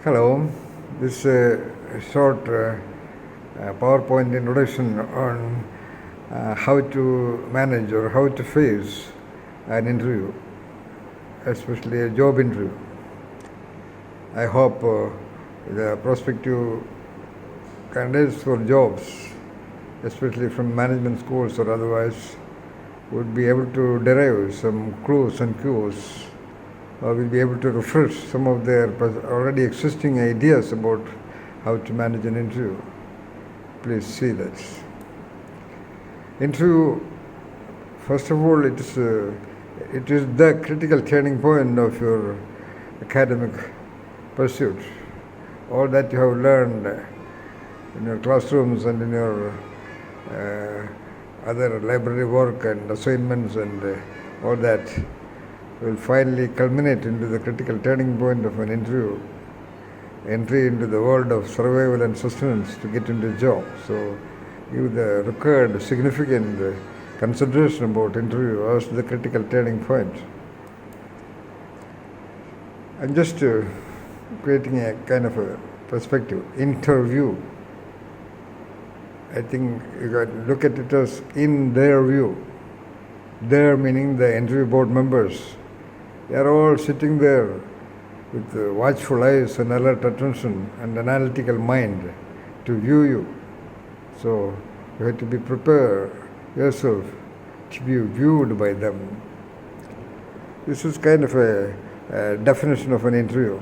Hello, this is a short PowerPoint introduction on how to manage or how to face an interview, especially a job interview. I hope the prospective candidates for jobs, especially from management schools or otherwise, would be able to derive some clues and cues, or will be able to refresh some of their already existing ideas about how to manage an interview. Please see that. Interview, first of all, it is the critical turning point of your academic pursuit. All that you have learned in your classrooms and in your other library work and assignments and all that will finally culminate into the critical turning point of an interview, entry into the world of survival and sustenance to get into a job. So give the required significant consideration about interview as the critical turning point. I'm just creating a kind of a perspective. Interview, I think you got to look at it as in their view. Their meaning the interview board members. They are all sitting there with watchful eyes and alert attention and analytical mind to view you. So you have to be prepared yourself to be viewed by them. This is kind of a definition of an interview.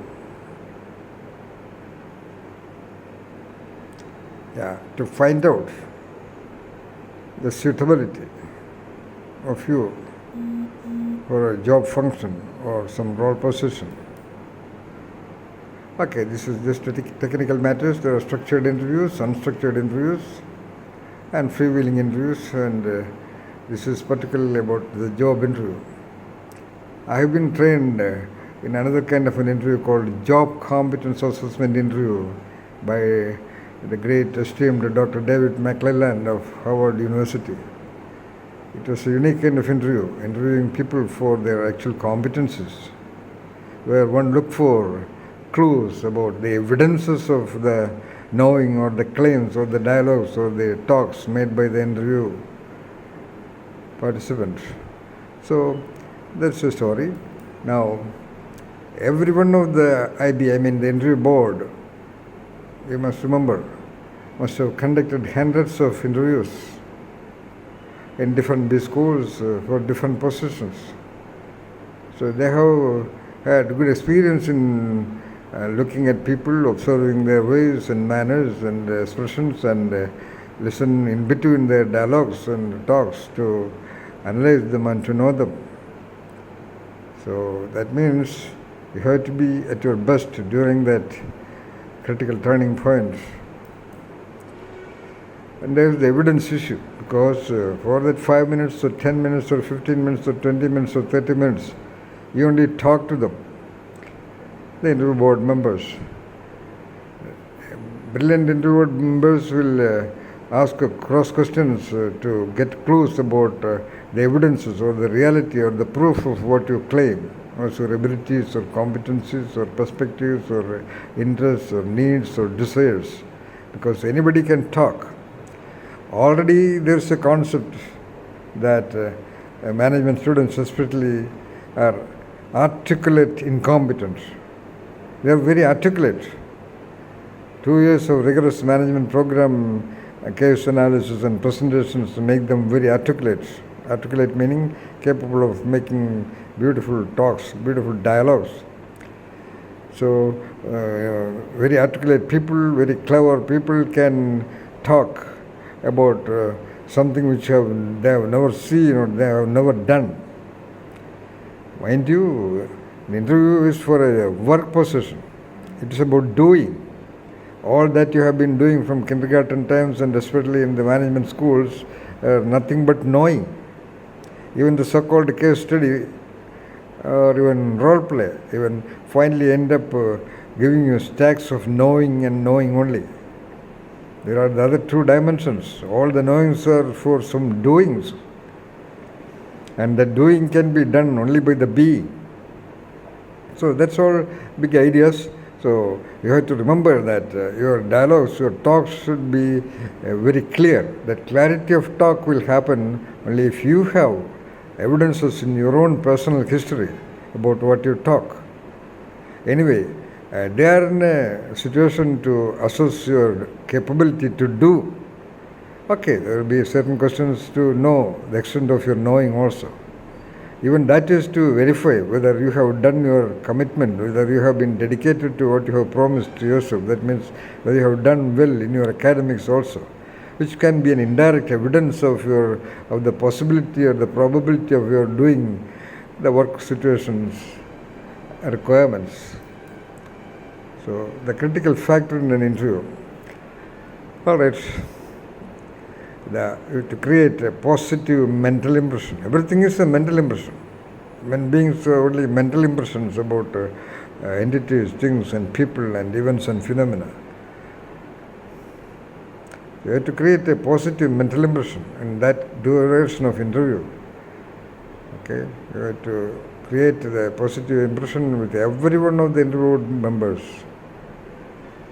To find out the suitability of you for a job function or some role position. Okay, this is just technical matters. There are structured interviews, unstructured interviews, and freewheeling interviews, and this is particularly about the job interview. I have been trained in another kind of an interview called job competence assessment interview by the great esteemed Dr. David McClelland of Harvard University. It was a unique kind of interview, interviewing people for their actual competencies, where one looked for clues about the evidences of the knowing or the claims or the dialogues or the talks made by the interview participant. So that's the story. Now, every one of the the interview board, you must remember, must have conducted hundreds of interviews in different B schools for different positions. So they have had good experience in looking at people, observing their ways and manners and expressions, and listen in between their dialogues and talks to analyze them and to know them. So that means you have to be at your best during that critical turning point. And there's the evidence issue, because for that 5 minutes or 10 minutes or 15 minutes or 20 minutes or 30 minutes, you only talk to them, the interview board members. Brilliant interview board members will ask cross questions to get clues about the evidences or the reality or the proof of what you claim, also abilities or competencies or perspectives or interests or needs or desires, because anybody can talk. Already there's a concept that management students especially are articulate incompetence. They are very articulate. 2 years of rigorous management program, case analysis and presentations make them very articulate. Articulate meaning capable of making beautiful talks, beautiful dialogues. So very articulate people, very clever people can talk about something which they have never seen or they have never done. Mind you, the interview is for a work position. It is about doing. All that you have been doing from kindergarten times and especially in the management schools are nothing but knowing. Even the so-called case study or even role play even finally end up giving you stacks of knowing and knowing only. There are the other two dimensions. All the knowings are for some doings. And the doing can be done only by the being. So that's all big ideas. So you have to remember that your dialogues, your talks should be very clear. That clarity of talk will happen only if you have evidences in your own personal history about what you talk. Anyway, they are in a situation to assess your capability to do. Okay, there will be certain questions to know the extent of your knowing also. Even that is to verify whether you have done your commitment, whether you have been dedicated to what you have promised to yourself. That means whether you have done well in your academics also, which can be an indirect evidence of the possibility or the probability of your doing the work situations requirements. So the critical factor in an interview. All right. To create a positive mental impression. Everything is a mental impression. When beings are only mental impressions about entities, things and people and events and phenomena. You have to create a positive mental impression in that duration of interview. Okay, you have to create the positive impression with every one of the interviewed members.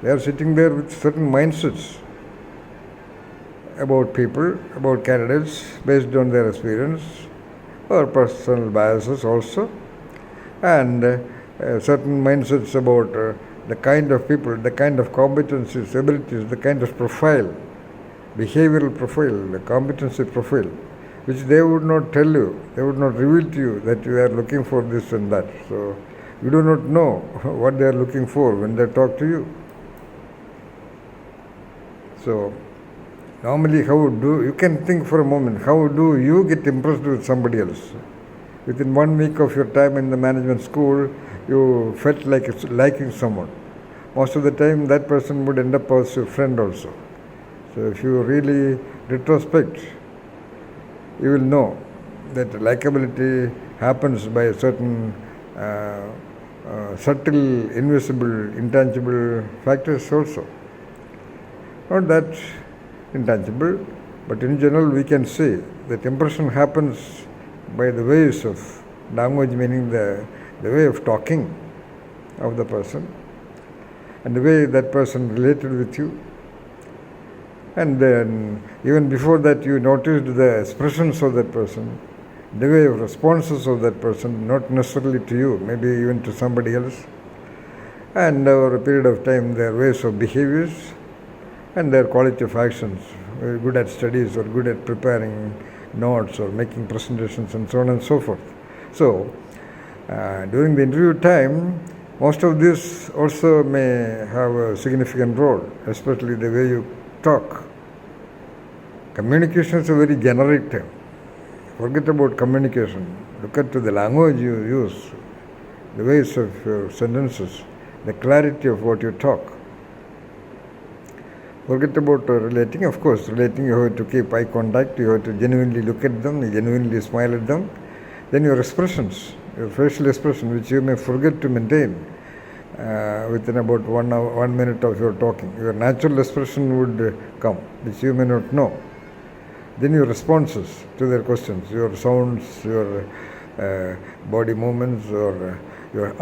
They are sitting there with certain mindsets about people, about candidates based on their experience or personal biases also, and certain mindsets about the kind of people, the kind of competencies, abilities, the kind of profile, behavioral profile, the competency profile, which they would not tell you, they would not reveal to you that you are looking for this and that. So you do not know what they are looking for when they talk to you. So normally, you can think for a moment, how do you get impressed with somebody else? Within 1 week of your time in the management school, you felt like liking someone. Most of the time, that person would end up as your friend also. So if you really retrospect, you will know that likability happens by a certain subtle, invisible, intangible factors also. Not that intangible, but in general we can say that impression happens by the ways of language, meaning the way of talking of the person and the way that person related with you. And then even before that you noticed the expressions of that person, the way of responses of that person, not necessarily to you, maybe even to somebody else, and over a period of time their ways of behaviors and their quality of actions, good at studies or good at preparing notes or making presentations and so on and so forth. So, during the interview time, most of this also may have a significant role, especially the way you talk. Communication is a very generic term. Forget about communication. Look at the language you use, the ways of your sentences, the clarity of what you talk. Forget about relating. Of course, relating, you have to keep eye contact, you have to genuinely look at them, genuinely smile at them. Then your expressions, your facial expression, which you may forget to maintain within about 1 minute of your talking. Your natural expression would come, which you may not know. Then your responses to their questions, your sounds, your body movements, or your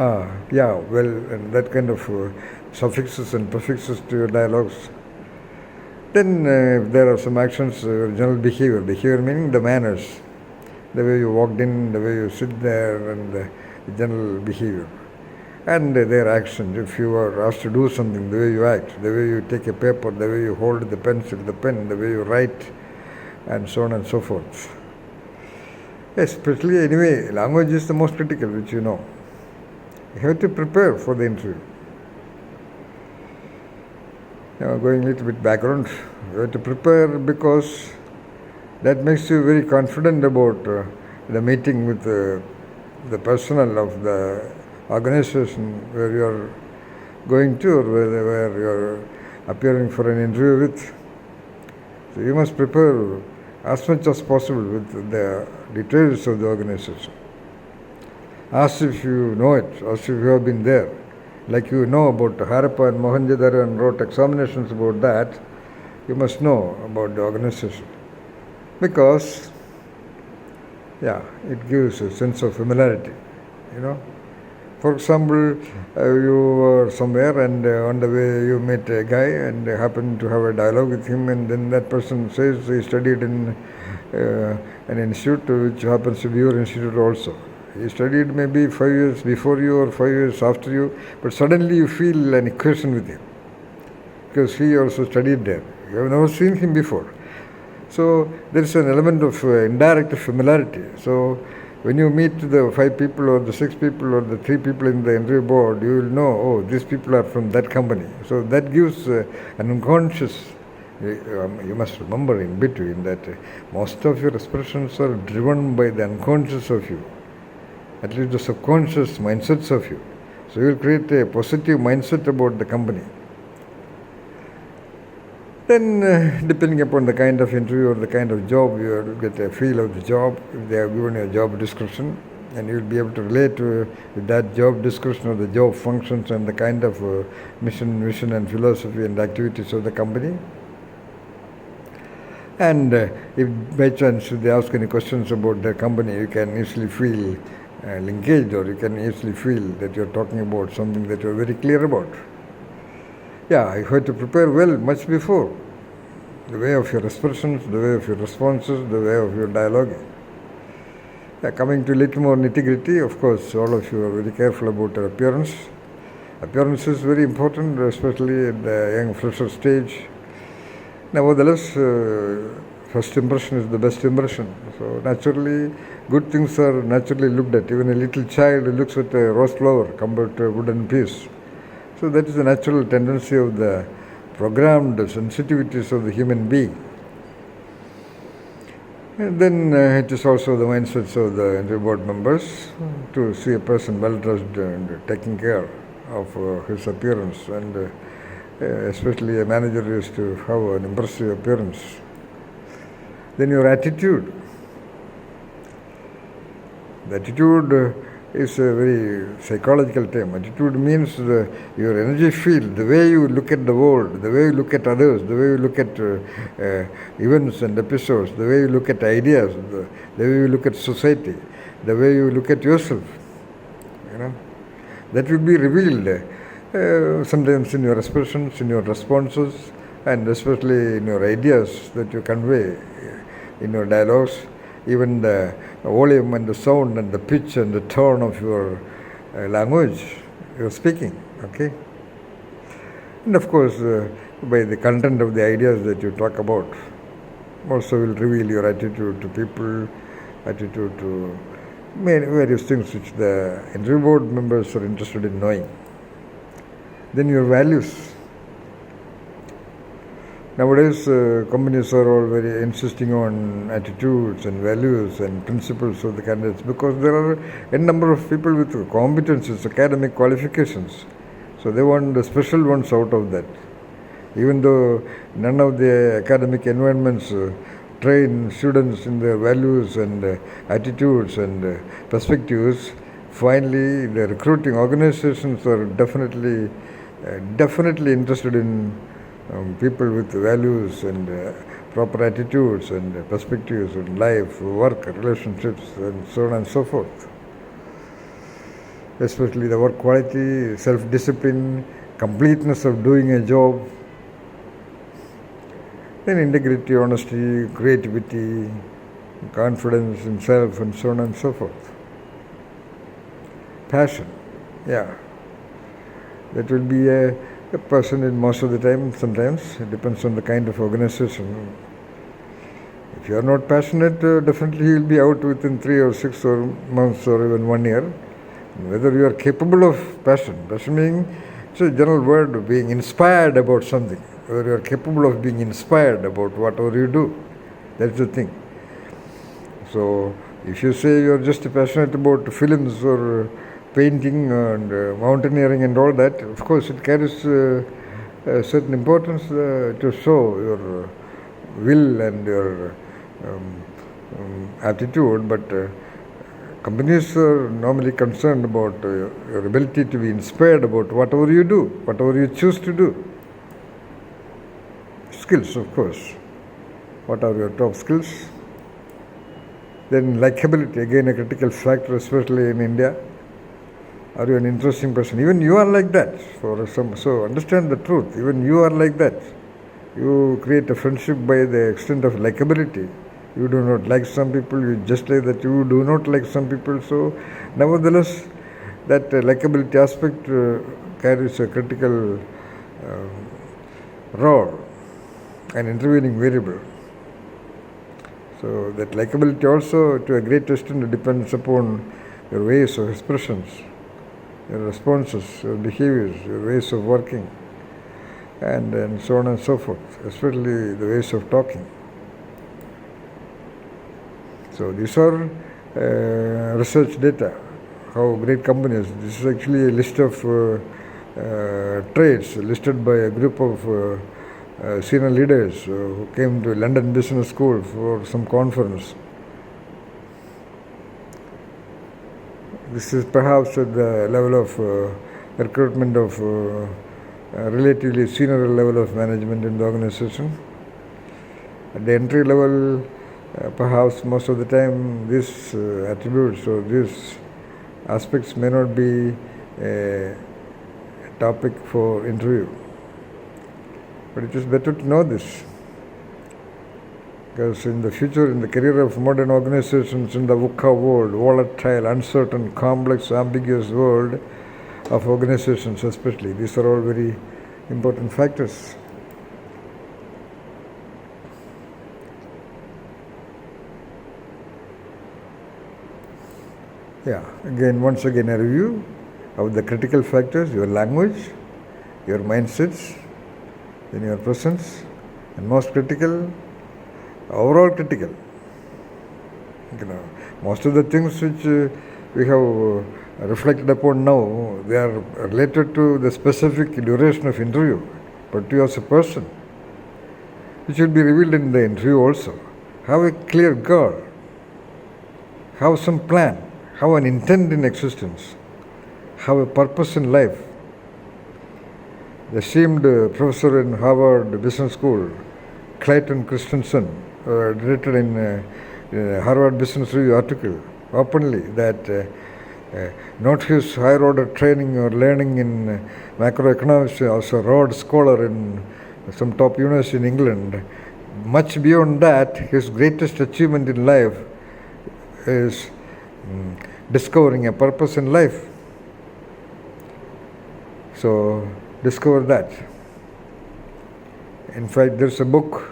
yeah, well, and that kind of suffixes and prefixes to your dialogues. Then if there are some actions, general behavior meaning the manners, the way you walked in, the way you sit there, and the general behavior. And their actions, if you are asked to do something, the way you act, the way you take a paper, the way you hold the pencil, the pen, the way you write, and so on and so forth. Especially, anyway, language is the most critical, which you know. You have to prepare for the interview. Now, going a little bit background, you have to prepare because that makes you very confident about the meeting with the personnel of the organization where you are going to, or where you are appearing for an interview with. So you must prepare as much as possible with the details of the organization, as if you know it, as if you have been there. Like you know about Harappa and Mohenjo-daro and wrote examinations about that, you must know about the organization. Because, it gives a sense of familiarity, you know. For example, you or somewhere, and on the way you meet a guy and happen to have a dialogue with him, and then that person says he studied in an institute which happens to be your institute also. He studied maybe 5 years before you or 5 years after you, but suddenly you feel an equation with him because he also studied there. You have never seen him before. So there is an element of indirect familiarity. So when you meet the 5 people or the 6 people or the 3 people in the interview board, you will know, oh, these people are from that company. So that gives an unconscious, you must remember in between that most of your expressions are driven by the unconscious of you, at least the subconscious mindsets of you. So you will create a positive mindset about the company. Then, depending upon the kind of interview or the kind of job, you will get a feel of the job. If they have given you a job description, and you will be able to relate to that job description or the job functions and the kind of mission, vision and philosophy and activities of the company. And if by chance they ask any questions about the company, you can easily feel engaged, or you can easily feel that you are talking about something that you are very clear about. Yeah, you have to prepare well much before. The way of your expressions, the way of your responses, the way of your dialogue. Yeah, coming to a little more nitty-gritty, of course, all of you are very careful about your appearance. Appearance is very important, especially at the young fresher stage. Nevertheless, first impression is the best impression. So naturally, good things are naturally looked at. Even a little child looks at a rose flower compared to a wooden piece. So that is the natural tendency of the programmed sensitivities of the human being. And then it is also the mindsets of the interview board members to see a person well dressed and taking care of his appearance, and especially a manager is to have an impressive appearance. Then your attitude. The attitude is a very psychological term. Attitude means your energy field, the way you look at the world, the way you look at others, the way you look at events and episodes, the way you look at ideas, the way you look at society, the way you look at yourself. That will be revealed sometimes in your expressions, in your responses, and especially in your ideas that you convey in your dialogues. Even the volume and the sound and the pitch and the tone of your language you're speaking, okay? And of course, by the content of the ideas that you talk about, also will reveal your attitude to people, attitude to many various things which the interview board members are interested in knowing. Then your values. Nowadays, companies are all very insisting on attitudes and values and principles of the candidates, because there are a number of people with competencies, academic qualifications. So they want the special ones out of that. Even though none of the academic environments train students in their values and attitudes and perspectives, finally the recruiting organizations are definitely interested in people with values and proper attitudes and perspectives in life, work, relationships, and so on and so forth. Especially the work quality, self-discipline, completeness of doing a job, then integrity, honesty, creativity, confidence in self, and so on and so forth. Passion, yeah. That will be a person in most of the time. Sometimes it depends on the kind of organization. If you are not passionate, definitely he will be out within 3 or 6 or months or even 1 year. Whether you are capable of passion meaning it's a general word of being inspired about something. Whether you are capable of being inspired about whatever you do, that's the thing. So if you say you are just passionate about films or painting and mountaineering and all that, of course it carries a certain importance to show your will and your aptitude, but companies are normally concerned about your ability to be inspired about whatever you do, whatever you choose to do. Skills, of course. What are your top skills? Then likability, again a critical factor, especially in India. Are you an interesting person? Even you are like that. So understand the truth. Even you are like that. You create a friendship by the extent of likability. You do not like some people, you just like that you do not like some people. So, nevertheless, that likability aspect carries a critical role, an intervening variable. So, that likability also, to a great extent, depends upon your ways of expressions, your responses, your behaviors, your ways of working, and so on and so forth, especially the ways of talking. So these are research data, how great companies, this is actually a list of traits listed by a group of senior leaders who came to London Business School for some conference. This is perhaps at the level of recruitment of relatively senior level of management in the organization. At the entry level, perhaps most of the time these attributes or these aspects may not be a topic for interview. But it is better to know this, because in the future, in the career of modern organizations, in the VUCA world, volatile, uncertain, complex, ambiguous world of organizations especially, these are all very important factors. Once again a review of the critical factors: your language, your mindsets, then your presence, and most critical, overall critical. Most of the things which we have reflected upon now, they are related to the specific duration of interview, but you as a person, it should be revealed in the interview also. Have a clear goal, have some plan, have an intent in existence, have a purpose in life. The esteemed professor in Harvard Business School, Clayton Christensen, written in a Harvard Business Review article openly that not his higher order training or learning in macroeconomics, also a Rhodes Scholar in some top university in England. Much beyond that, his greatest achievement in life is discovering a purpose in life. So, discover that. In fact, there's a book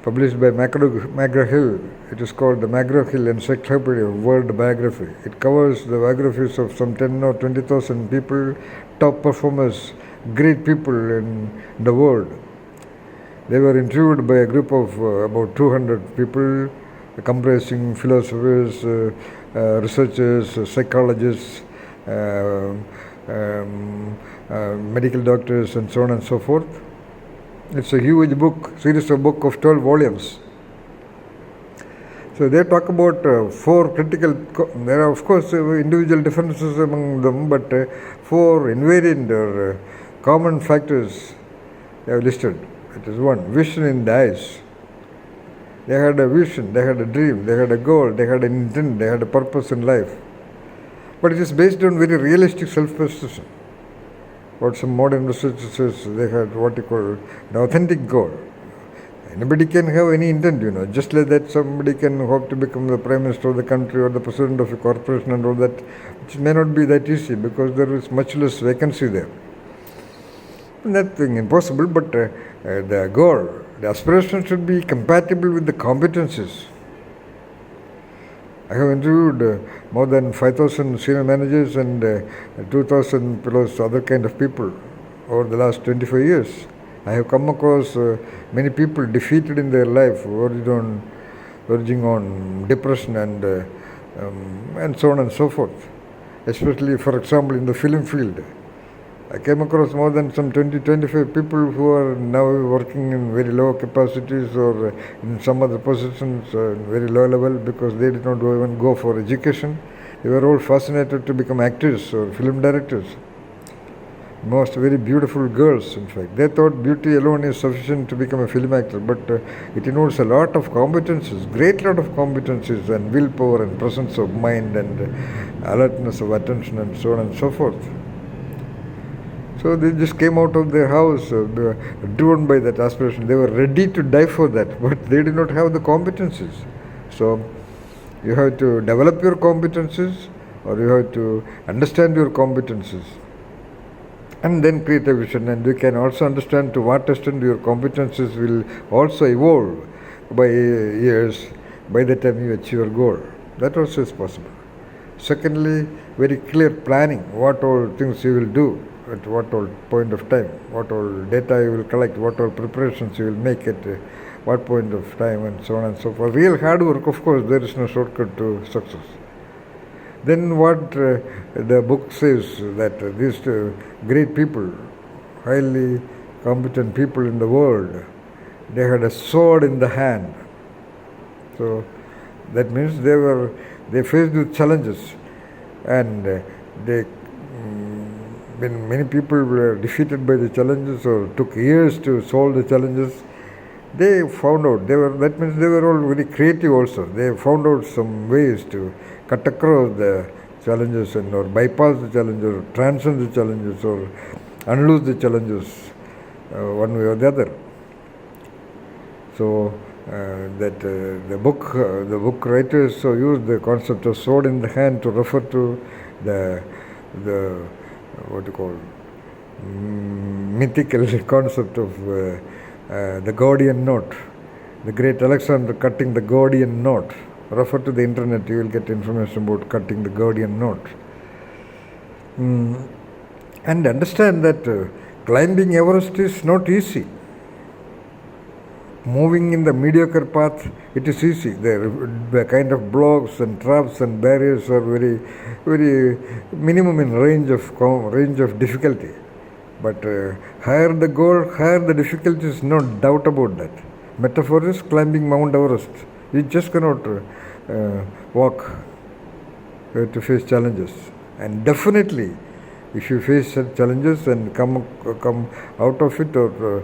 published by McGraw-Hill. It is called the McGraw-Hill Encyclopedia of World Biography. It covers the biographies of some 10 or 20,000 people, top performers, great people in the world. They were interviewed by a group of about 200 people, comprising philosophers, researchers, psychologists, medical doctors, and so on and so forth. It's a huge book, series of book of 12 volumes. So they talk about four critical, there are of course individual differences among them, but four invariant or common factors they have listed. It is one, vision in the eyes. They had a vision, they had a dream, they had a goal, they had an intent, they had a purpose in life. But it is based on very realistic self-perception. What some modern researchers says, they had what you call an authentic goal. Anybody can have any intent, just like that somebody can hope to become the Prime Minister of the country or the President of a corporation and all that, which may not be that easy because there is much less vacancy there. Nothing impossible, but the goal, the aspiration should be compatible with the competencies. I have interviewed more than 5,000 senior managers and 2,000 plus other kind of people over the last 25 years. I have come across many people defeated in their life, verging on depression and so on and so forth. Especially, for example, in the film field. I came across more than some 20-25 people who are now working in very low capacities or in some other positions very low level because they did not even go for education. They were all fascinated to become actors or film directors. most very beautiful girls, in fact. They thought beauty alone is sufficient to become a film actor, but it involves a lot of competences, great lot of competences, and willpower and presence of mind and alertness of attention and so on and so forth. So they just came out of their house driven by that aspiration. They were ready to die for that, but they did not have the competences. So you have to develop your competences, or you have to understand your competences, and then create a vision. And you can also understand to what extent your competences will also evolve by years by the time you achieve your goal. That also is possible. Secondly, very clear planning, what all things you will do at what all point of time, what all data you will collect, what all preparations you will make at what point of time, and so on and so forth. Real hard work, of course, there is no shortcut to success. Then what the book says, that these great people, highly competent people in the world, they had a sword in the hand. So that means they faced with challenges, and when many people were defeated by the challenges or took years to solve the challenges, they found out that means they were all very creative also. They found out some ways to cut across the challenges or bypass the challenges, or transcend the challenges, or unloose the challenges one way or the other. So the book writers used the concept of sword in the hand to refer to the what you call mythical concept of the Gordian knot. The great Alexander cutting the Gordian knot. Refer to the internet, you will get information about cutting the Gordian knot. And understand that climbing Everest is not easy. Moving in the mediocre path, it is easy. The kind of blocks and traps and barriers are very, very minimum in range of difficulty. But higher the goal, higher the difficulties, no doubt about that. Metaphor is climbing Mount Everest. You just cannot walk. You have to face challenges. And definitely, if you face such challenges and come out of it, or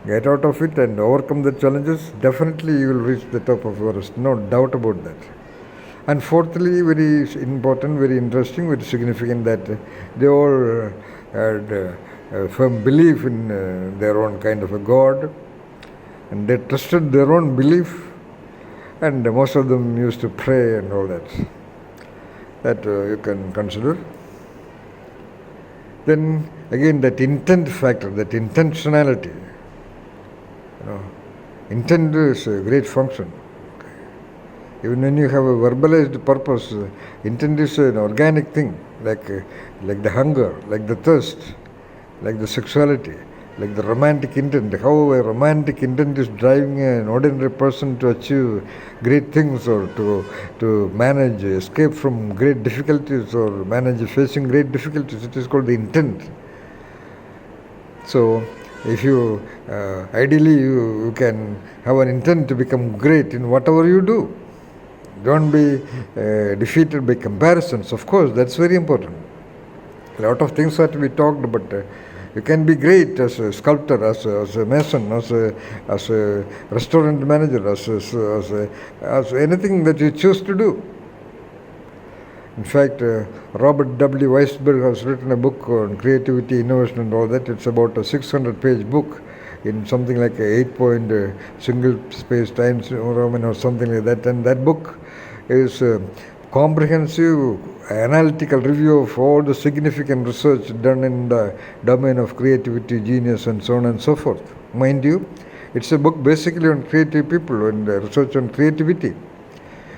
get out of it and overcome the challenges, definitely you will reach the top of Everest. No doubt about that. And fourthly, very important, very interesting, very significant, that they all had a firm belief in their own kind of a God, and they trusted their own belief, and most of them used to pray and all that. That you can consider. Then again, that intent factor, that intentionality. Intent is a great function. Even when you have a verbalized purpose, intent is an organic thing, like the hunger, like the thirst, like the sexuality, like the romantic intent. How a romantic intent is driving an ordinary person to achieve great things, or to manage, escape from great difficulties, or manage facing great difficulties. It is called the intent. So if you ideally you can have an intent to become great in whatever you do. Don't be defeated by comparisons. Of course, that's very important. A lot of things are to be talked, but you can be great as a sculptor, as a mason, as a restaurant manager, as anything that you choose to do. In fact, Robert W. Weisberg has written a book on creativity, innovation, and all that. It's about a 600-page book in something like a 8-point single-space time Roman or something like that. And that book is a comprehensive analytical review of all the significant research done in the domain of creativity, genius, and so on and so forth. Mind you, it's a book basically on creative people and research on creativity.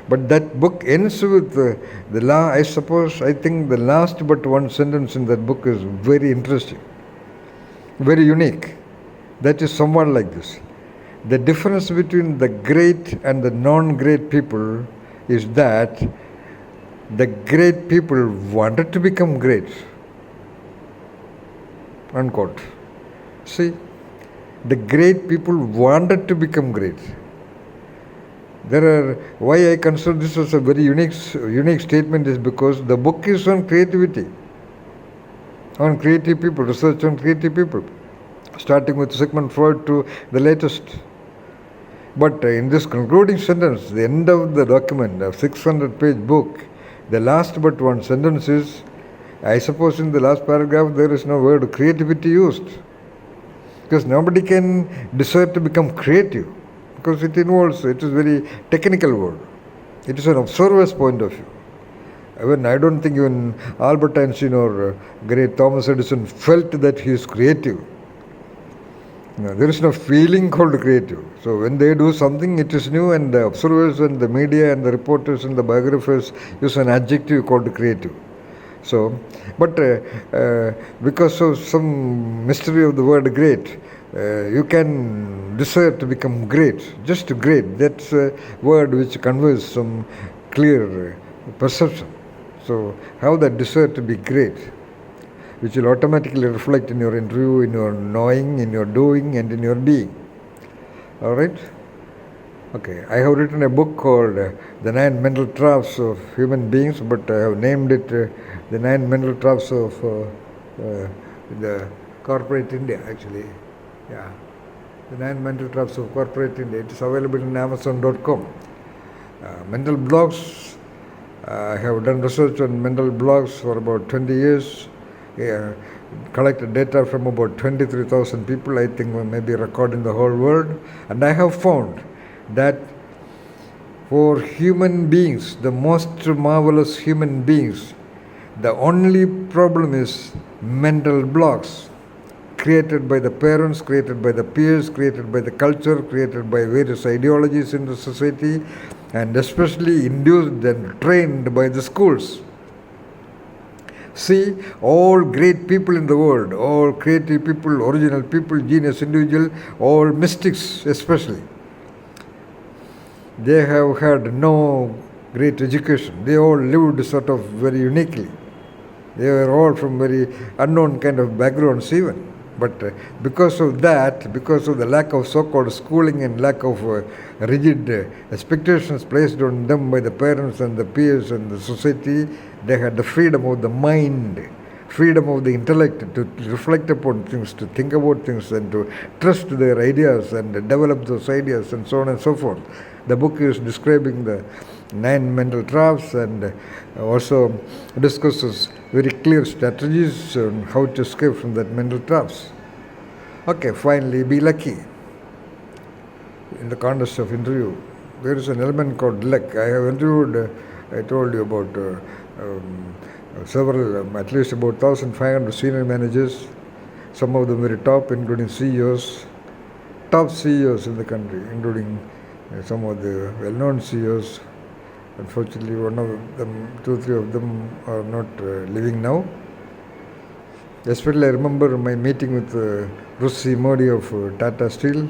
But that book ends with I think the last but one sentence in that book is very interesting, very unique. That is somewhat like this. The difference between the great and the non-great people is that the great people wanted to become great. Unquote. See, the great people wanted to become great. Why I consider this as a very unique statement is because the book is on creativity. on creative people, research on creative people, starting with Sigmund Freud to the latest. But in this concluding sentence, the end of the document, a 600-page book, the last but one sentence is, I suppose in the last paragraph there is no word creativity used. Because nobody can decide to become creative. Because it is very technical word. It is an observer's point of view. Even I don't think even Albert Einstein or great Thomas Edison felt that he is creative. No, there is no feeling called creative. So when they do something, it is new, and the observers and the media and the reporters and the biographers use an adjective called creative. So, but because of some mystery of the word great, you can desire to become great, just great. That's a word which conveys some clear perception. So, have that desire to be great, which will automatically reflect in your interview, in your knowing, in your doing, and in your being. All right? Okay, I have written a book called The 9 Mental Traps of Human Beings, but I have named it The 9 Mental Traps of the Corporate India, actually. Yeah, The 9 Mental Traps of Corporate India. It is available in Amazon.com. Mental blocks. I have done research on mental blocks for about 20 years. Collected data from about 23,000 people, I think maybe a record in the whole world. And I have found that for human beings, the most marvelous human beings, the only problem is mental blocks created by the parents, created by the peers, created by the culture, created by various ideologies in the society, and especially induced and trained by the schools. See, all great people in the world, all creative people, original people, genius individual, all mystics especially, they have had no great education. They all lived sort of very uniquely. They were all from very unknown kind of backgrounds even. But because of that, because of the lack of so-called schooling and lack of rigid expectations placed on them by the parents and the peers and the society, they had the freedom of the mind, freedom of the intellect to reflect upon things, to think about things, and to trust their ideas and develop those ideas, and so on and so forth. The book is describing the 9 mental traps and also discusses very clear strategies on how to escape from that mental traps. Okay, finally, be lucky. In the context of interview, there is an element called luck. I have interviewed, I told you about several, at least about 1,500 senior managers, some of them very top, including CEOs, top CEOs in the country, including some of the well-known CEOs. Unfortunately, one of them, 2-3 of them are not living now. Especially, I remember my meeting with Russi Modi of Tata Steel.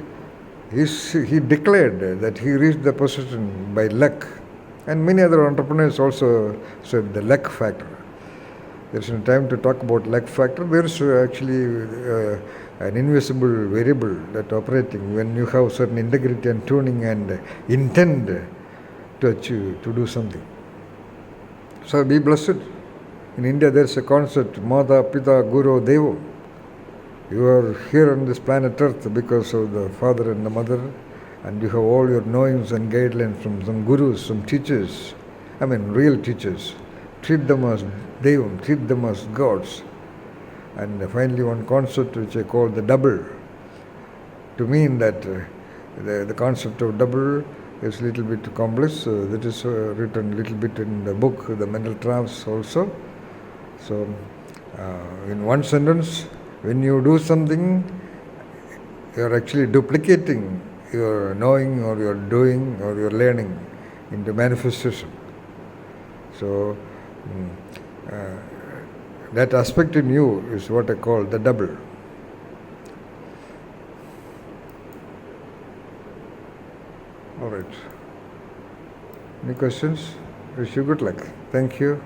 He declared that he reached the position by luck, and many other entrepreneurs also said the luck factor. There is no time to talk about luck factor. There is actually an invisible variable that operating when you have certain integrity and tuning and intend to achieve, to do something. So be blessed. In India there is a concept, Mata, Pita, Guru, Devo. You are here on this planet Earth because of the father and the mother, and you have all your knowings and guidelines from some gurus, some teachers, real teachers. Treat them as Devam, treat them as gods. And finally one concept which I call the double, to mean that the concept of double is a little bit complex. That is written a little bit in the book, The Mental Traps also. So, in one sentence, when you do something, you are actually duplicating your knowing or your doing or your learning into manifestation. So, that aspect in you is what I call the double. All right. Any questions? Wish you good luck. Thank you.